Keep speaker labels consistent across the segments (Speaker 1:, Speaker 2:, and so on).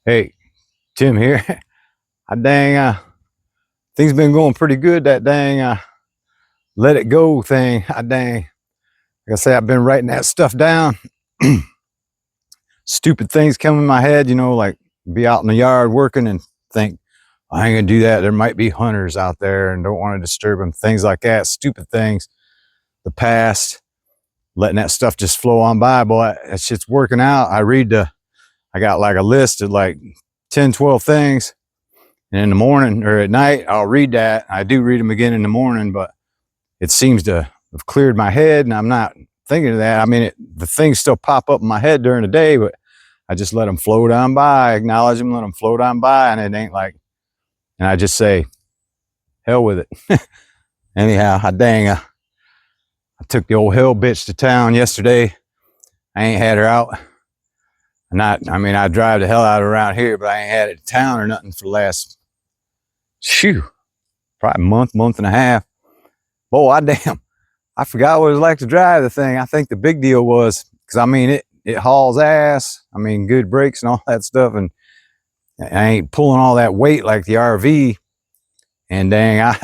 Speaker 1: Hey, Tim here. I dang, things been going pretty good. That dang, let it go thing. I dang, like I say, I've been writing that stuff down. Stupid things come in my head, like be out in the yard working and think, I ain't gonna do that. There might be hunters out there and don't want to disturb them. Things like that, stupid things. The past, letting that stuff just flow on by. Boy, that shit's working out. I got like a list of like 10, 12 things. And in the morning or at night, I'll read that. I do read them again in the morning, but it seems to have cleared my head and I'm not thinking of that. I mean, the things still pop up in my head during the day, but I just let them float on by, acknowledge them, let them float on by. And it ain't like, and I just say, hell with it. Anyhow, I took the old hell bitch to town yesterday. I ain't had her out. I drive the hell out of around here, but I ain't had it to town or nothing for the last, probably month and a half. Boy, I forgot what it was like to drive the thing. I think the big deal was, because it hauls ass. Good brakes and all that stuff. And I ain't pulling all that weight like the RV. And dang,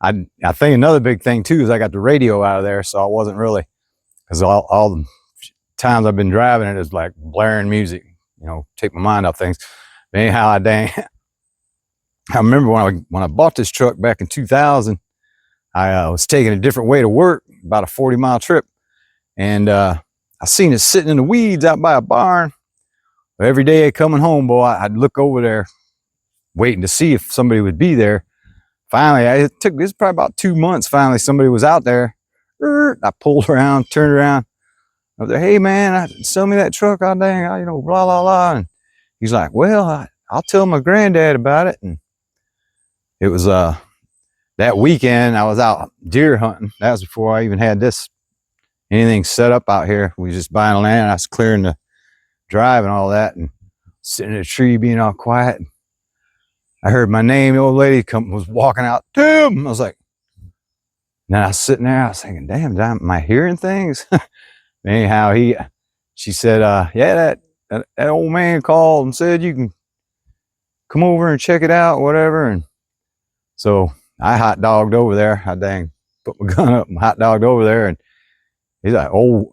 Speaker 1: I think another big thing too is I got the radio out of there. So I wasn't really, because all the times I've been driving it is like blaring music, take my mind off things. But anyhow, I remember when I bought this truck back in 2000, I was taking a different way to work, about a 40-mile trip. And I seen it sitting in the weeds out by a barn. Every day coming home, boy, I'd look over there waiting to see if somebody would be there. Finally, this probably about 2 months. Finally, somebody was out there. I pulled around, turned around. I was like, hey, man, sell me that truck. Oh, dang, blah, blah, blah. And he's like, well, I'll tell my granddad about it. And it was that weekend I was out deer hunting. That was before I even had anything set up out here. We was just buying land. I was clearing the drive and all that, and sitting in a tree being all quiet. I heard my name. The old lady was walking out. Tim! I was like, now I was sitting there. I was thinking, damn, am I hearing things? Anyhow, she said, yeah, that old man called and said you can come over and check it out, whatever. And so I hot dogged over there. I put my gun up and hot dogged over there. And he's like,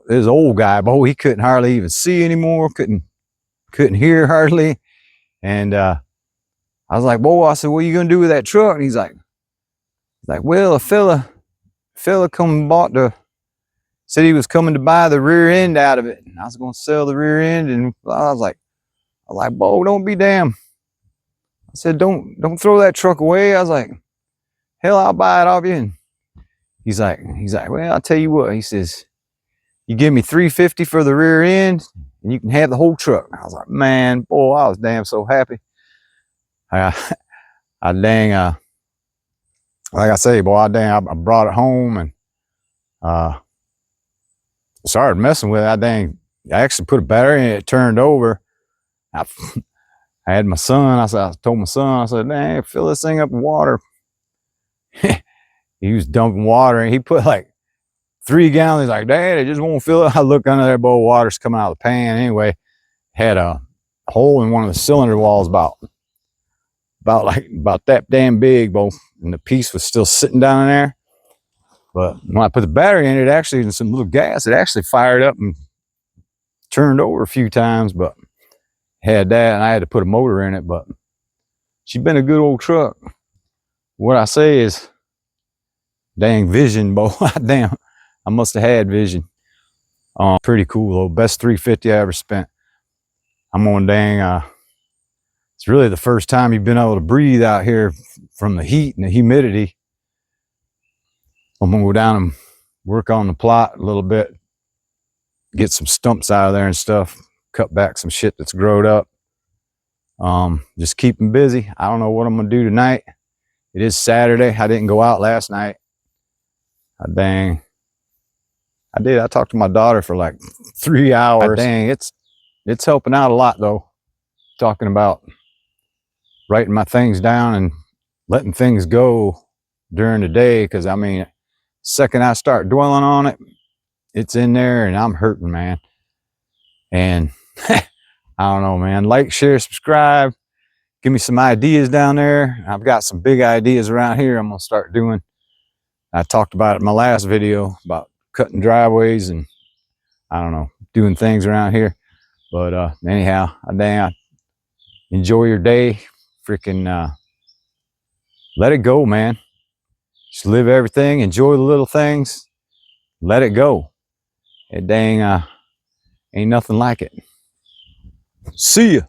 Speaker 1: this old guy, but he couldn't hardly even see anymore. Couldn't hear hardly. And I was like, boy, I said, what are you gonna do with that truck? And he's like, well, a fella said he was coming to buy the rear end out of it. And I was gonna sell the rear end. And I was like, boy, don't be damn. I said, don't throw that truck away. I was like, hell, I'll buy it off you. And he's like, well, I'll tell you what. He says, you give me $350 for the rear end and you can have the whole truck. I was like, man, boy, I was damn so happy. Like I say, boy, I brought it home and started messing with it. I actually put a battery in it, it turned over. I had my son, I told my son, I said, dang, fill this thing up with water. He was dumping water and he put like 3 gallons. He's like, Dad, it just won't fill it. I look under there, boy, water's coming out of the pan. Anyway, had a hole in one of the cylinder walls about that damn big, boy. And the piece was still sitting down in there. But when I put the battery in it, actually, and some little gas, it actually fired up and turned over a few times, but had that, and I had to put a motor in it. But she's been a good old truck. What I say is, dang vision, boy. Damn, I must have had vision. Pretty cool, though. Best $350 I ever spent. I'm on dang, it's really the first time you've been able to breathe out here from the heat and the humidity. I'm gonna go down and work on the plot a little bit, get some stumps out of there and stuff, cut back some shit that's growed up. Just keep them busy. I don't know what I'm gonna do tonight. It is Saturday. I didn't go out last night. I did. I talked to my daughter for like 3 hours. Dang, it's helping out a lot though. Talking about writing my things down and letting things go during the day, because second I start dwelling on it, it's in there and I'm hurting, man. And I don't know, man. Like, share, subscribe. Give me some ideas down there. I've got some big ideas around here I'm gonna start doing. I talked about it in my last video about cutting driveways and I don't know, doing things around here. But anyhow, enjoy your day. Freaking let it go, man. Just live everything, enjoy the little things, let it go. It ain't nothing like it. See ya.